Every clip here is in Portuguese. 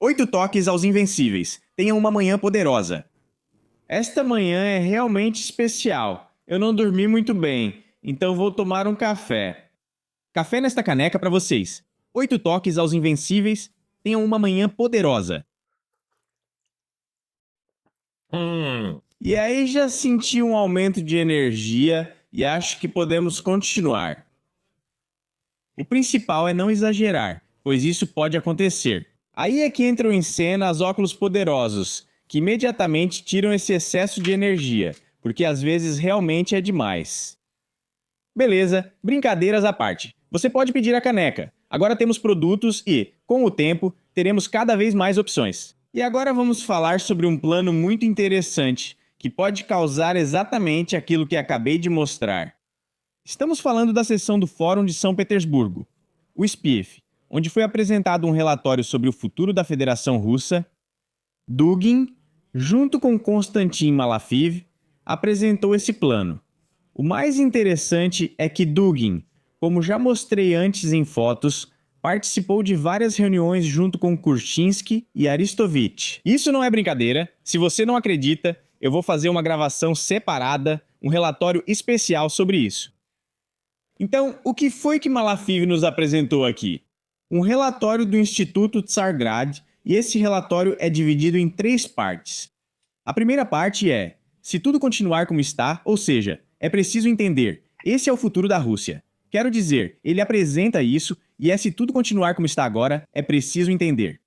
8 toques aos invencíveis. Tenham uma manhã poderosa. Esta manhã é realmente especial. Eu não dormi muito bem, então vou tomar um café. Café nesta caneca para vocês. 8 toques aos invencíveis. Tenham uma manhã poderosa. E aí já senti um aumento de energia e acho que podemos continuar. O principal é não exagerar, pois isso pode acontecer. Aí é que entram em cena os óculos poderosos, que imediatamente tiram esse excesso de energia, porque às vezes realmente é demais. Beleza, brincadeiras à parte. Você pode pedir a caneca. Agora temos produtos e, com o tempo, teremos cada vez mais opções. E agora vamos falar sobre um plano muito interessante, que pode causar exatamente aquilo que acabei de mostrar. Estamos falando da sessão do Fórum de São Petersburgo, o SPIF, onde foi apresentado um relatório sobre o futuro da Federação Russa. Dugin, junto com Konstantin Malafiv, apresentou esse plano. O mais interessante é que Dugin, como já mostrei antes em fotos, participou de várias reuniões junto com Kurchinsky e Aristovich. Isso não é brincadeira. Se você não acredita, eu vou fazer uma gravação separada, um relatório especial sobre isso. Então, o que foi que Malafiv nos apresentou aqui? Um relatório do Instituto Tsargrad, e esse relatório é dividido em 3 partes. A primeira parte é: se tudo continuar como está, ou seja, é preciso entender, esse é o futuro da Rússia. Quero dizer, ele apresenta isso, e se tudo continuar como está agora, é preciso entender.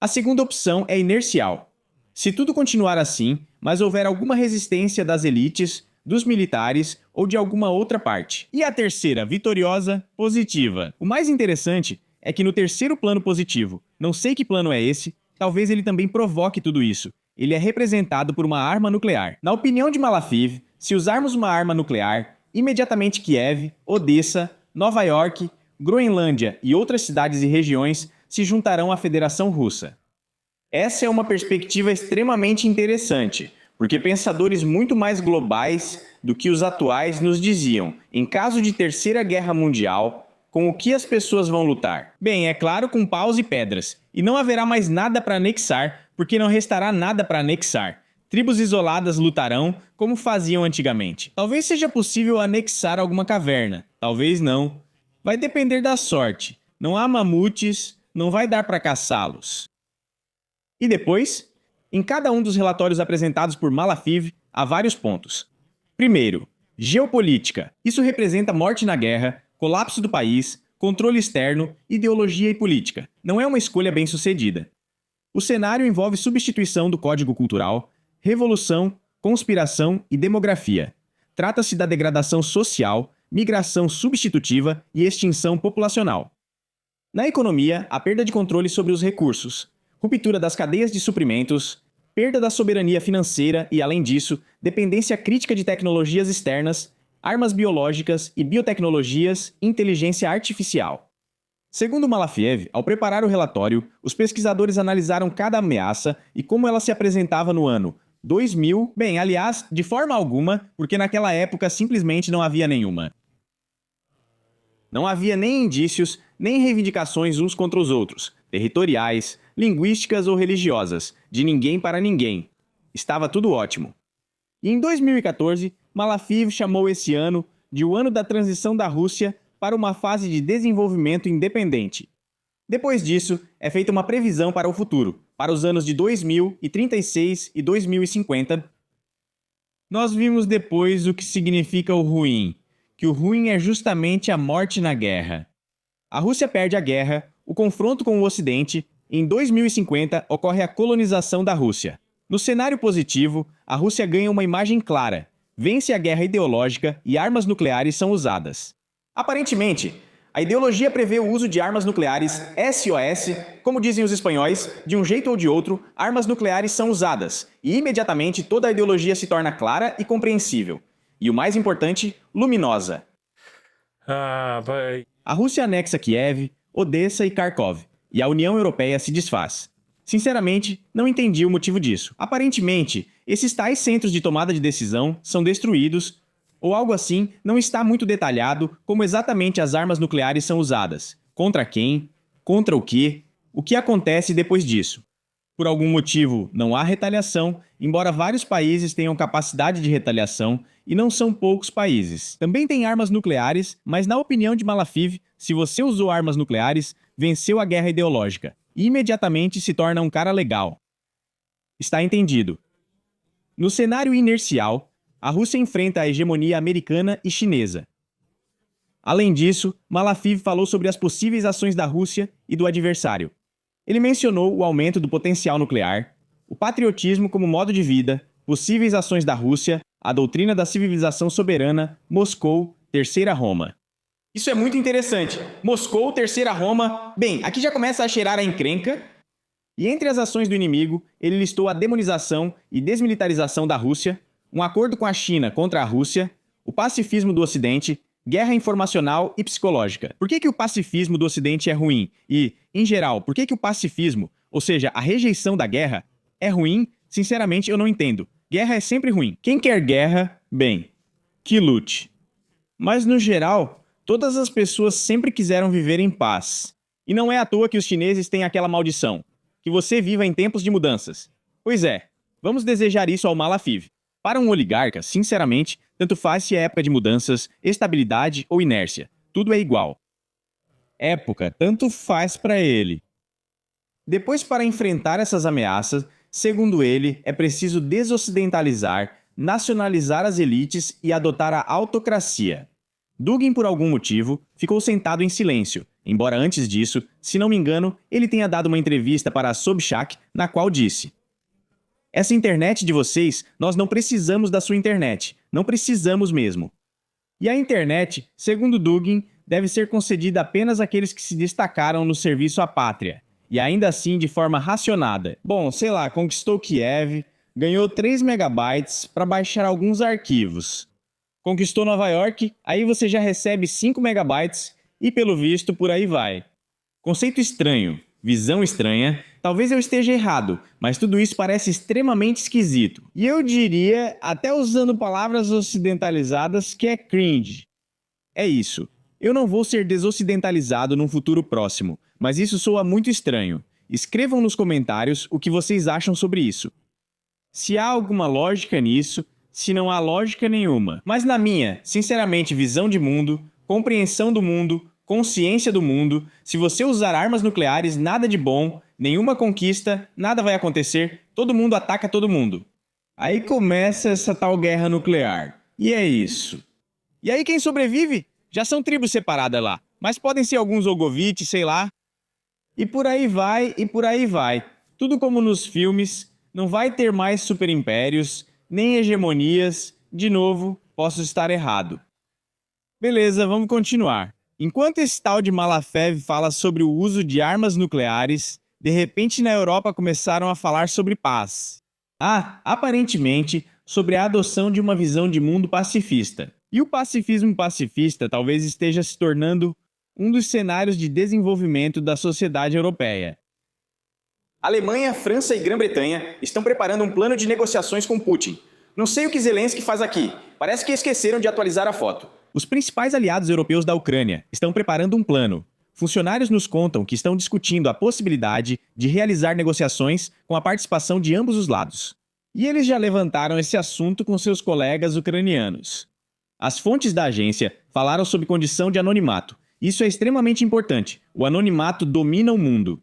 A segunda opção é inercial. Se tudo continuar assim, mas houver alguma resistência das elites, dos militares ou de alguma outra parte. E a terceira, vitoriosa, positiva. O mais interessante é que no terceiro plano positivo, não sei que plano é esse, talvez ele também provoque tudo isso. Ele é representado por uma arma nuclear. Na opinião de Malafiv, se usarmos uma arma nuclear, imediatamente Kiev, Odessa, Nova York, Groenlândia e outras cidades e regiões se juntarão à Federação Russa. Essa é uma perspectiva extremamente interessante, porque pensadores muito mais globais do que os atuais nos diziam, em caso de Terceira Guerra Mundial, com o que as pessoas vão lutar? Bem, é claro, com paus e pedras. E não haverá mais nada para anexar, porque não restará nada para anexar. Tribos isoladas lutarão, como faziam antigamente. Talvez seja possível anexar alguma caverna, talvez não. Vai depender da sorte. Não há mamutes, não vai dar para caçá-los. E depois, em cada um dos relatórios apresentados por Malafiv, há vários pontos. Primeiro, geopolítica. Isso representa morte na guerra, colapso do país, controle externo, ideologia e política. Não é uma escolha bem-sucedida. O cenário envolve substituição do código cultural, revolução, conspiração e demografia. Trata-se da degradação social, migração substitutiva e extinção populacional. Na economia, a perda de controle sobre os recursos, ruptura das cadeias de suprimentos, perda da soberania financeira e, além disso, dependência crítica de tecnologias externas, armas biológicas e biotecnologias, inteligência artificial. Segundo Malafiev, ao preparar o relatório, os pesquisadores analisaram cada ameaça e como ela se apresentava no ano 2000, bem, aliás, de forma alguma, porque naquela época simplesmente não havia nenhuma. Não havia nem indícios, nem reivindicações uns contra os outros, territoriais, linguísticas ou religiosas, de ninguém para ninguém. Estava tudo ótimo. E em 2014, Malafiv chamou esse ano de o ano da transição da Rússia para uma fase de desenvolvimento independente. Depois disso, é feita uma previsão para o futuro, para os anos de 2036 e 2050. Nós vimos depois o que significa o ruim, que o ruim é justamente a morte na guerra. A Rússia perde a guerra, o confronto com o Ocidente, e em 2050 ocorre a colonização da Rússia. No cenário positivo, a Rússia ganha uma imagem clara, vence a guerra ideológica e armas nucleares são usadas. Aparentemente, a ideologia prevê o uso de armas nucleares SOS, como dizem os espanhóis, de um jeito ou de outro, armas nucleares são usadas, e imediatamente toda a ideologia se torna clara e compreensível. E o mais importante, luminosa. A Rússia anexa Kiev, Odessa e Kharkov, e a União Europeia se desfaz. Sinceramente, não entendi o motivo disso. Aparentemente, esses tais centros de tomada de decisão são destruídos, ou algo assim, não está muito detalhado como exatamente as armas nucleares são usadas, contra quem, contra o que acontece depois disso. Por algum motivo, não há retaliação, embora vários países tenham capacidade de retaliação, e não são poucos países. Também tem armas nucleares, mas na opinião de Malafiv, se você usou armas nucleares, venceu a guerra ideológica, e imediatamente se torna um cara legal. Está entendido. No cenário inercial, a Rússia enfrenta a hegemonia americana e chinesa. Além disso, Malafiv falou sobre as possíveis ações da Rússia e do adversário. Ele mencionou o aumento do potencial nuclear, o patriotismo como modo de vida, possíveis ações da Rússia, a doutrina da civilização soberana, Moscou, Terceira Roma. Isso é muito interessante. Moscou, Terceira Roma... Bem, aqui já começa a cheirar a encrenca. E entre as ações do inimigo, ele listou a demonização e desmilitarização da Rússia, um acordo com a China contra a Rússia, o pacifismo do Ocidente, guerra informacional e psicológica. Por que o pacifismo do Ocidente é ruim? E, em geral, por que o pacifismo, ou seja, a rejeição da guerra, é ruim? Sinceramente, eu não entendo. Guerra é sempre ruim. Quem quer guerra, bem, que lute. Mas, no geral, todas as pessoas sempre quiseram viver em paz. E não é à toa que os chineses têm aquela maldição, que você viva em tempos de mudanças. Pois é, vamos desejar isso ao Malafiv. Para um oligarca, sinceramente, tanto faz se é época de mudanças, estabilidade ou inércia. Tudo é igual. Época, tanto faz para ele. Depois, para enfrentar essas ameaças, segundo ele, é preciso desocidentalizar, nacionalizar as elites e adotar a autocracia. Dugin, por algum motivo, ficou sentado em silêncio, embora antes disso, se não me engano, ele tenha dado uma entrevista para a Sobchak, na qual disse: essa internet de vocês, nós não precisamos da sua internet. Não precisamos mesmo. E a internet, segundo Dugin, deve ser concedida apenas àqueles que se destacaram no serviço à pátria. E ainda assim de forma racionada. Bom, sei lá, conquistou Kiev, ganhou 3 megabytes para baixar alguns arquivos. Conquistou Nova York, aí você já recebe 5 megabytes e pelo visto por aí vai. Conceito estranho. Visão estranha, talvez eu esteja errado, mas tudo isso parece extremamente esquisito. E eu diria, até usando palavras ocidentalizadas, que é cringe. É isso. Eu não vou ser desocidentalizado num futuro próximo, mas isso soa muito estranho. Escrevam nos comentários o que vocês acham sobre isso. Se há alguma lógica nisso, se não há lógica nenhuma. Mas na minha, sinceramente, visão de mundo, compreensão do mundo, consciência do mundo, se você usar armas nucleares, nada de bom, nenhuma conquista, nada vai acontecer, todo mundo ataca todo mundo. Aí começa essa tal guerra nuclear. E é isso. E aí quem sobrevive? Já são tribos separadas lá, mas podem ser alguns Ogovich, sei lá. E por aí vai, e por aí vai. Tudo como nos filmes, não vai ter mais superimpérios, nem hegemonias. De novo, posso estar errado. Beleza, vamos continuar. Enquanto esse tal de Malafiv fala sobre o uso de armas nucleares, de repente na Europa começaram a falar sobre paz. Aparentemente, sobre a adoção de uma visão de mundo pacifista. E o pacifismo pacifista talvez esteja se tornando um dos cenários de desenvolvimento da sociedade europeia. Alemanha, França e Grã-Bretanha estão preparando um plano de negociações com Putin. Não sei o que Zelensky faz aqui. Parece que esqueceram de atualizar a foto. Os principais aliados europeus da Ucrânia estão preparando um plano. Funcionários nos contam que estão discutindo a possibilidade de realizar negociações com a participação de ambos os lados. E eles já levantaram esse assunto com seus colegas ucranianos. As fontes da agência falaram sob condição de anonimato. Isso é extremamente importante. O anonimato domina o mundo.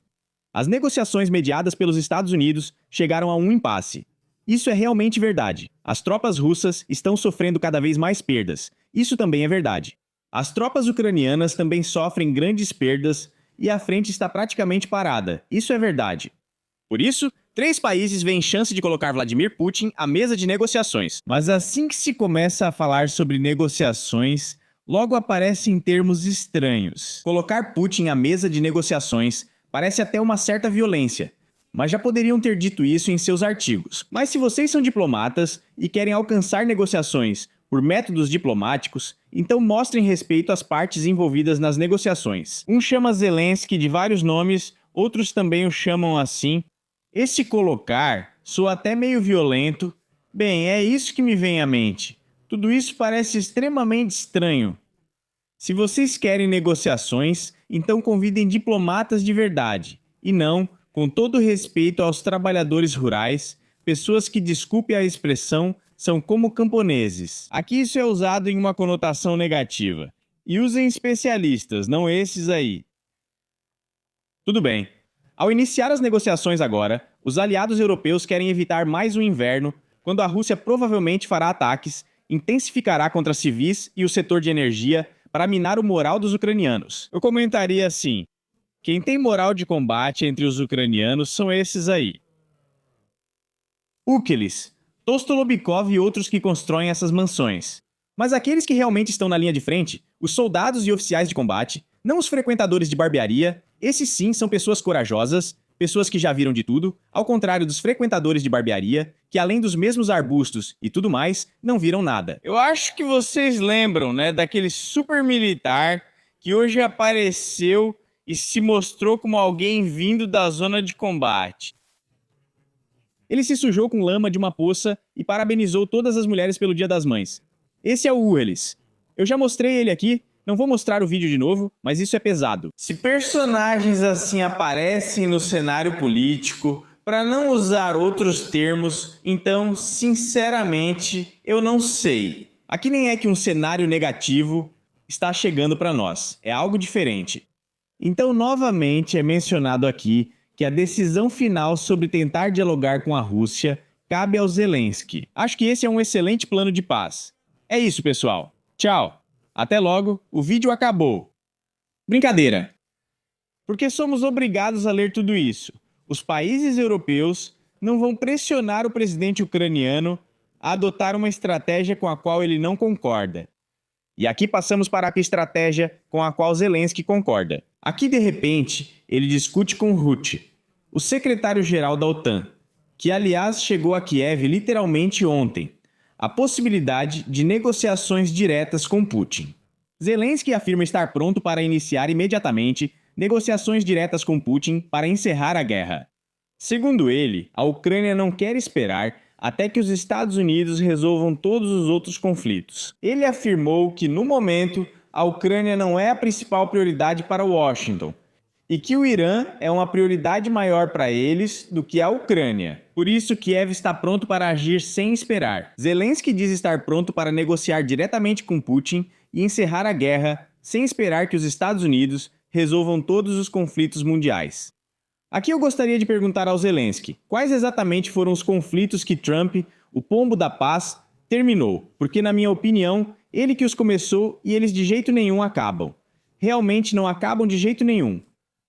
As negociações mediadas pelos Estados Unidos chegaram a um impasse. Isso é realmente verdade. As tropas russas estão sofrendo cada vez mais perdas. Isso também é verdade. As tropas ucranianas também sofrem grandes perdas e a frente está praticamente parada. Isso é verdade. Por isso, 3 países veem chance de colocar Vladimir Putin à mesa de negociações. Mas assim que se começa a falar sobre negociações, logo aparecem termos estranhos. Colocar Putin à mesa de negociações parece até uma certa violência. Mas já poderiam ter dito isso em seus artigos. Mas se vocês são diplomatas e querem alcançar negociações por métodos diplomáticos, então mostrem respeito às partes envolvidas nas negociações. Um chama Zelensky de vários nomes, outros também o chamam assim. Esse colocar soa até meio violento. Bem, é isso que me vem à mente. Tudo isso parece extremamente estranho. Se vocês querem negociações, então convidem diplomatas de verdade, e não com todo respeito aos trabalhadores rurais, pessoas que, desculpe a expressão, são como camponeses. Aqui isso é usado em uma conotação negativa. E usem especialistas, não esses aí. Tudo bem. Ao iniciar as negociações agora, os aliados europeus querem evitar mais um inverno, quando a Rússia provavelmente fará ataques, intensificará contra civis e o setor de energia para minar o moral dos ucranianos. Eu comentaria assim: quem tem moral de combate entre os ucranianos são esses aí. Ukeles, Tostolobikov e outros que constroem essas mansões. Mas aqueles que realmente estão na linha de frente, os soldados e oficiais de combate, não os frequentadores de barbearia, esses sim são pessoas corajosas, pessoas que já viram de tudo, ao contrário dos frequentadores de barbearia, que além dos mesmos arbustos e tudo mais, não viram nada. Eu acho que vocês lembram, né, daquele super militar que hoje apareceu e se mostrou como alguém vindo da zona de combate. Ele se sujou com lama de uma poça e parabenizou todas as mulheres pelo Dia das Mães. Esse é o Uelis. Eu já mostrei ele aqui, não vou mostrar o vídeo de novo, mas isso é pesado. Se personagens assim aparecem no cenário político, para não usar outros termos, então, sinceramente, eu não sei. Aqui nem é que um cenário negativo está chegando para nós, é algo diferente. Então, novamente, é mencionado aqui que a decisão final sobre tentar dialogar com a Rússia cabe ao Zelensky. Acho que esse é um excelente plano de paz. É isso, pessoal. Tchau. Até logo, o vídeo acabou. Brincadeira. Porque somos obrigados a ler tudo isso. Os países europeus não vão pressionar o presidente ucraniano a adotar uma estratégia com a qual ele não concorda. E aqui passamos para a estratégia com a qual Zelensky concorda. Aqui, de repente, ele discute com Rutte, o secretário-geral da OTAN, que aliás chegou a Kiev literalmente ontem, a possibilidade de negociações diretas com Putin. Zelensky afirma estar pronto para iniciar imediatamente negociações diretas com Putin para encerrar a guerra. Segundo ele, a Ucrânia não quer esperar até que os Estados Unidos resolvam todos os outros conflitos. Ele afirmou que, no momento, a Ucrânia não é a principal prioridade para Washington, e que o Irã é uma prioridade maior para eles do que a Ucrânia. Por isso, Kiev está pronto para agir sem esperar. Zelensky diz estar pronto para negociar diretamente com Putin e encerrar a guerra sem esperar que os Estados Unidos resolvam todos os conflitos mundiais. Aqui eu gostaria de perguntar ao Zelensky, quais exatamente foram os conflitos que Trump, o pombo da paz, terminou? Porque, na minha opinião, ele que os começou e eles de jeito nenhum acabam. Realmente não acabam de jeito nenhum.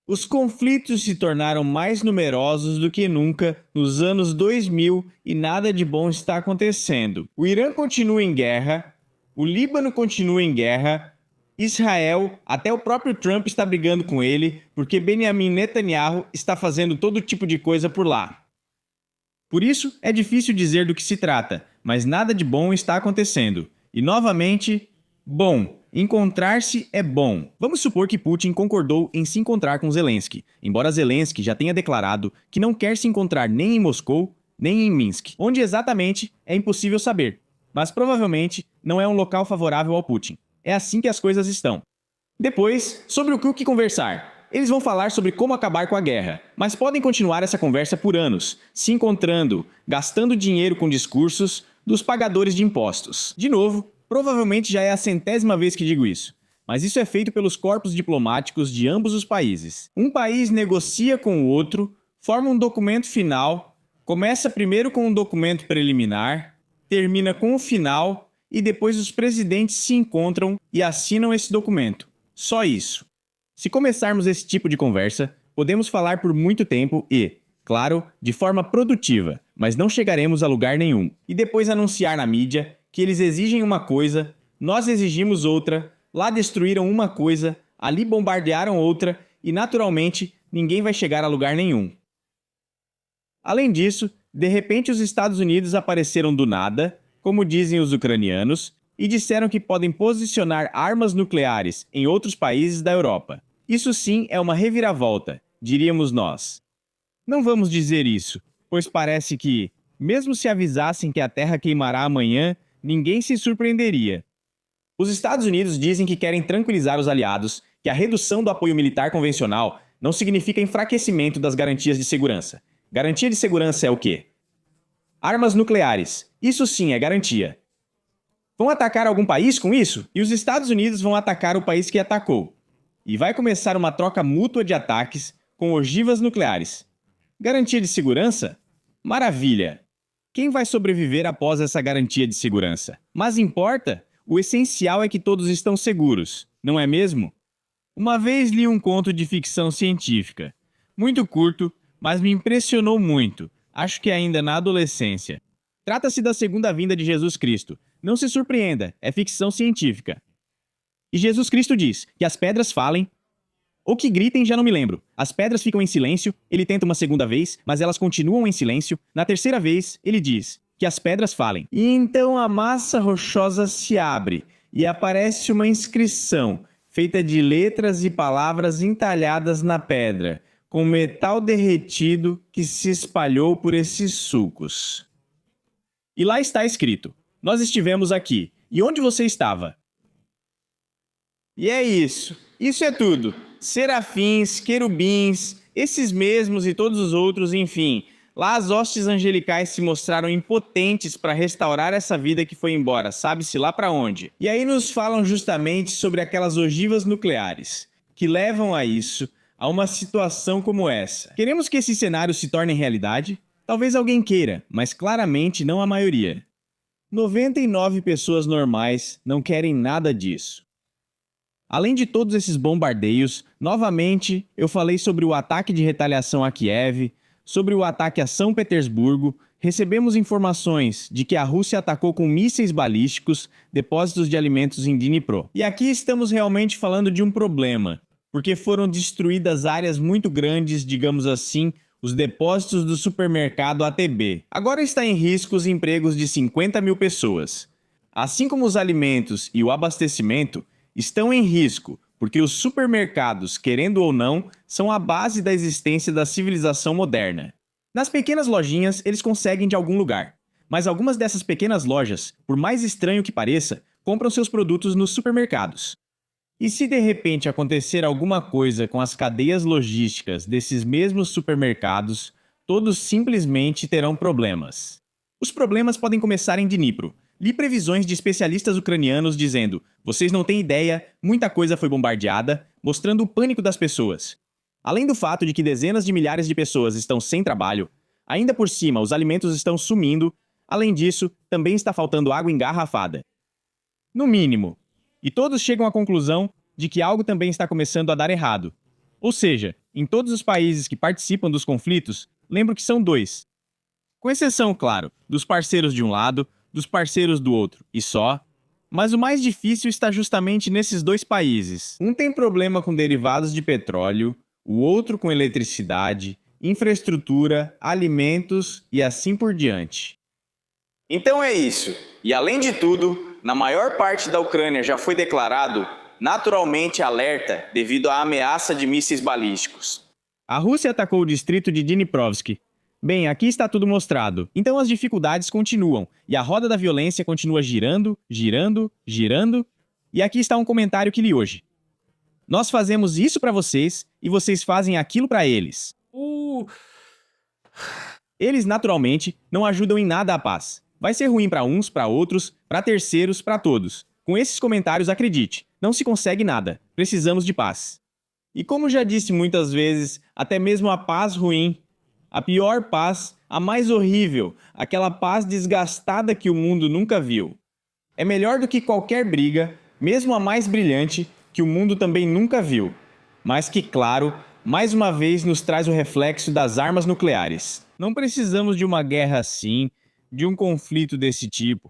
Os conflitos se tornaram mais numerosos do que nunca nos anos 2000 e nada de bom está acontecendo. O Irã continua em guerra, o Líbano continua em guerra, Israel, até o próprio Trump está brigando com ele porque Benjamin Netanyahu está fazendo todo tipo de coisa por lá. Por isso, é difícil dizer do que se trata, mas nada de bom está acontecendo. E novamente, bom. Encontrar-se é bom. Vamos supor que Putin concordou em se encontrar com Zelensky, embora Zelensky já tenha declarado que não quer se encontrar nem em Moscou, nem em Minsk, onde exatamente é impossível saber, mas provavelmente não é um local favorável ao Putin. É assim que as coisas estão. Depois, sobre o que conversar. Eles vão falar sobre como acabar com a guerra, mas podem continuar essa conversa por anos, se encontrando, gastando dinheiro com discursos dos pagadores de impostos. De novo, provavelmente já é a 100ª vez que digo isso, mas isso é feito pelos corpos diplomáticos de ambos os países. Um país negocia com o outro, forma um documento final, começa primeiro com um documento preliminar, termina com o final e depois os presidentes se encontram e assinam esse documento. Só isso. Se começarmos esse tipo de conversa, podemos falar por muito tempo e, claro, de forma produtiva, mas não chegaremos a lugar nenhum. E depois anunciar na mídia que eles exigem uma coisa, nós exigimos outra, lá destruíram uma coisa, ali bombardearam outra e, naturalmente, ninguém vai chegar a lugar nenhum. Além disso, de repente os Estados Unidos apareceram do nada, como dizem os ucranianos, e disseram que podem posicionar armas nucleares em outros países da Europa. Isso sim é uma reviravolta, diríamos nós. Não vamos dizer isso, pois parece que, mesmo se avisassem que a Terra queimará amanhã, ninguém se surpreenderia. Os Estados Unidos dizem que querem tranquilizar os aliados, que a redução do apoio militar convencional não significa enfraquecimento das garantias de segurança. Garantia de segurança é o quê? Armas nucleares. Isso sim é garantia. Vão atacar algum país com isso? E os Estados Unidos vão atacar o país que atacou. E vai começar uma troca mútua de ataques com ogivas nucleares. Garantia de segurança? Maravilha! Quem vai sobreviver após essa garantia de segurança? Mas importa, o essencial é que todos estão seguros, não é mesmo? Uma vez li um conto de ficção científica. Muito curto, mas me impressionou muito. Acho que ainda na adolescência. Trata-se da segunda vinda de Jesus Cristo. Não se surpreenda, é ficção científica. E Jesus Cristo diz que as pedras falem, ou que gritem, já não me lembro. As pedras ficam em silêncio, ele tenta uma segunda vez, mas elas continuam em silêncio. Na terceira vez, ele diz que as pedras falem. E então a massa rochosa se abre e aparece uma inscrição feita de letras e palavras entalhadas na pedra, com metal derretido que se espalhou por esses sulcos. E lá está escrito: nós estivemos aqui. E onde você estava? E é isso. Isso é tudo. Serafins, querubins, esses mesmos e todos os outros, enfim. Lá as hostes angelicais se mostraram impotentes para restaurar essa vida que foi embora, sabe-se lá para onde. E aí nos falam justamente sobre aquelas ogivas nucleares, que levam a isso, a uma situação como essa. Queremos que esse cenário se torne realidade? Talvez alguém queira, mas claramente não a maioria. 99 pessoas normais não querem nada disso. Além de todos esses bombardeios, novamente eu falei sobre o ataque de retaliação a Kiev, sobre o ataque a São Petersburgo. Recebemos informações de que a Rússia atacou com mísseis balísticos depósitos de alimentos em Dnipro. E aqui estamos realmente falando de um problema, porque foram destruídas áreas muito grandes, digamos assim, os depósitos do supermercado ATB. Agora está em risco os empregos de 50 mil pessoas. Assim como os alimentos e o abastecimento estão em risco, porque os supermercados, querendo ou não, são a base da existência da civilização moderna. Nas pequenas lojinhas, eles conseguem de algum lugar, mas algumas dessas pequenas lojas, por mais estranho que pareça, compram seus produtos nos supermercados. E se de repente acontecer alguma coisa com as cadeias logísticas desses mesmos supermercados, todos simplesmente terão problemas. Os problemas podem começar em Dnipro. Li previsões de especialistas ucranianos dizendo: vocês não têm ideia, muita coisa foi bombardeada, mostrando o pânico das pessoas. Além do fato de que dezenas de milhares de pessoas estão sem trabalho, ainda por cima os alimentos estão sumindo, além disso, também está faltando água engarrafada. No mínimo. E todos chegam à conclusão de que algo também está começando a dar errado. Ou seja, em todos os países que participam dos conflitos, lembro que são 2. Com exceção, claro, dos parceiros de um lado, dos parceiros do outro, e só. Mas o mais difícil está justamente nesses 2 países. Um tem problema com derivados de petróleo, o outro com eletricidade, infraestrutura, alimentos e assim por diante. Então é isso. E além de tudo, na maior parte da Ucrânia já foi declarado naturalmente alerta devido à ameaça de mísseis balísticos. A Rússia atacou o distrito de Dniprovsk. Bem, aqui está tudo mostrado. Então as dificuldades continuam, e a roda da violência continua girando, girando, girando. E aqui está um comentário que li hoje. Nós fazemos isso para vocês, e vocês fazem aquilo para eles. Eles, naturalmente, não ajudam em nada a paz. Vai ser ruim para uns, para outros, para terceiros, para todos. Com esses comentários, acredite, não se consegue nada. Precisamos de paz. E como já disse muitas vezes, até mesmo a paz ruim, a pior paz, a mais horrível, aquela paz desgastada que o mundo nunca viu, é melhor do que qualquer briga, mesmo a mais brilhante, que o mundo também nunca viu, mas que, claro, mais uma vez nos traz o reflexo das armas nucleares. Não precisamos de uma guerra assim, de um conflito desse tipo.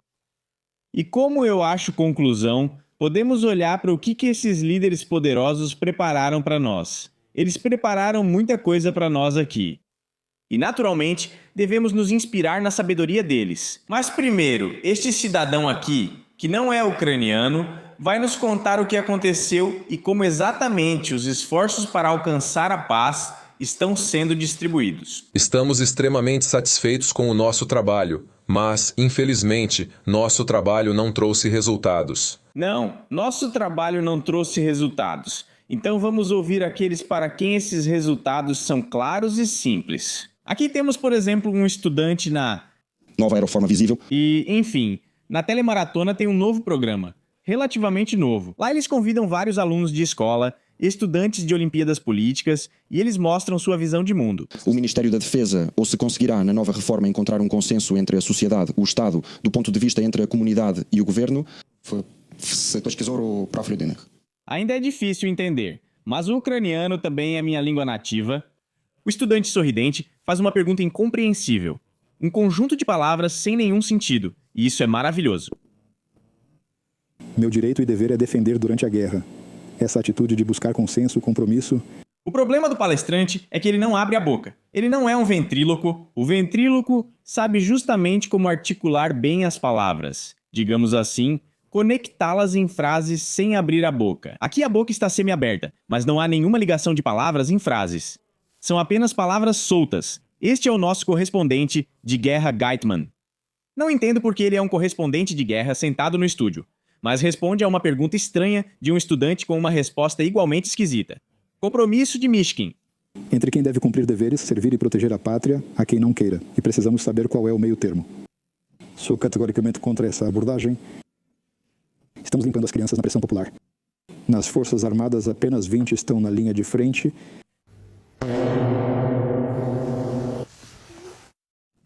E como eu acho conclusão, podemos olhar para o que esses líderes poderosos prepararam para nós. Eles prepararam muita coisa para nós aqui. E, naturalmente, devemos nos inspirar na sabedoria deles. Mas primeiro, este cidadão aqui, que não é ucraniano, vai nos contar o que aconteceu e como exatamente os esforços para alcançar a paz estão sendo distribuídos. Estamos extremamente satisfeitos com o nosso trabalho, mas, infelizmente, nosso trabalho não trouxe resultados. Não, nosso trabalho não trouxe resultados. Então vamos ouvir aqueles para quem esses resultados são claros e simples. Aqui temos, por exemplo, um estudante na... Nova aeroforma visível. E, enfim, na Telemaratona tem um novo programa, relativamente novo. Lá eles convidam vários alunos de escola, estudantes de Olimpíadas Políticas, e eles mostram sua visão de mundo. O Ministério da Defesa, ou se conseguirá na nova reforma encontrar um consenso entre a sociedade, o Estado, do ponto de vista entre a comunidade e o governo, ainda é difícil entender, mas o ucraniano também é minha língua nativa. O estudante sorridente faz uma pergunta incompreensível. Um conjunto de palavras sem nenhum sentido, e isso é maravilhoso. Meu direito e dever é defender durante a guerra. Essa atitude de buscar consenso, compromisso... O problema do palestrante é que ele não abre a boca. Ele não é um ventríloco. O ventríloco sabe justamente como articular bem as palavras. Digamos assim, conectá-las em frases sem abrir a boca. Aqui a boca está semi-aberta, mas não há nenhuma ligação de palavras em frases. São apenas palavras soltas. Este é o nosso correspondente de guerra Geitman. Não entendo por que ele é um correspondente de guerra sentado no estúdio, mas responde a uma pergunta estranha de um estudante com uma resposta igualmente esquisita. Compromisso de Mishkin. Entre quem deve cumprir deveres, servir e proteger a pátria, a quem não queira. E precisamos saber qual é o meio termo. Sou categoricamente contra essa abordagem. Estamos limpando as crianças na pressão popular. Nas Forças Armadas, apenas 20 estão na linha de frente.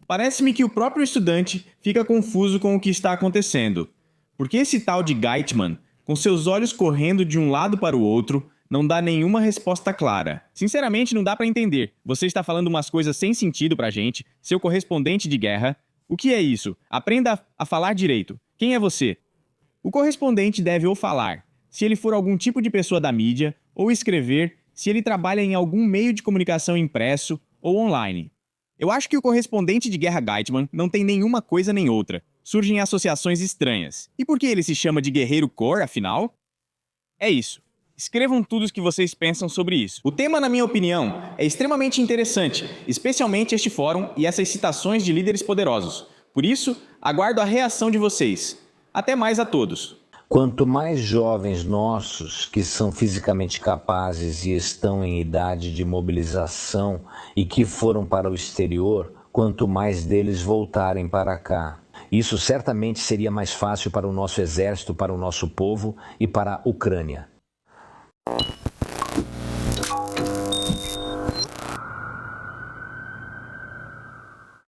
Parece-me que o próprio estudante fica confuso com o que está acontecendo. Porque esse tal de Geitman, com seus olhos correndo de um lado para o outro, não dá nenhuma resposta clara. Sinceramente, não dá para entender. Você está falando umas coisas sem sentido pra gente, seu correspondente de guerra. O que é isso? Aprenda a falar direito. Quem é você? O correspondente deve ou falar, se ele for algum tipo de pessoa da mídia, ou escrever, se ele trabalha em algum meio de comunicação impresso ou online. Eu acho que o correspondente de guerra Geitman não tem nenhuma coisa nem outra. Surgem associações estranhas. E por que ele se chama de Guerreiro Cor, afinal? É isso. Escrevam tudo o que vocês pensam sobre isso. O tema, na minha opinião, é extremamente interessante, especialmente este fórum e essas citações de líderes poderosos. Por isso, aguardo a reação de vocês. Até mais a todos. Quanto mais jovens nossos que são fisicamente capazes e estão em idade de mobilização e que foram para o exterior, quanto mais deles voltarem para cá. Isso certamente seria mais fácil para o nosso exército, para o nosso povo e para a Ucrânia.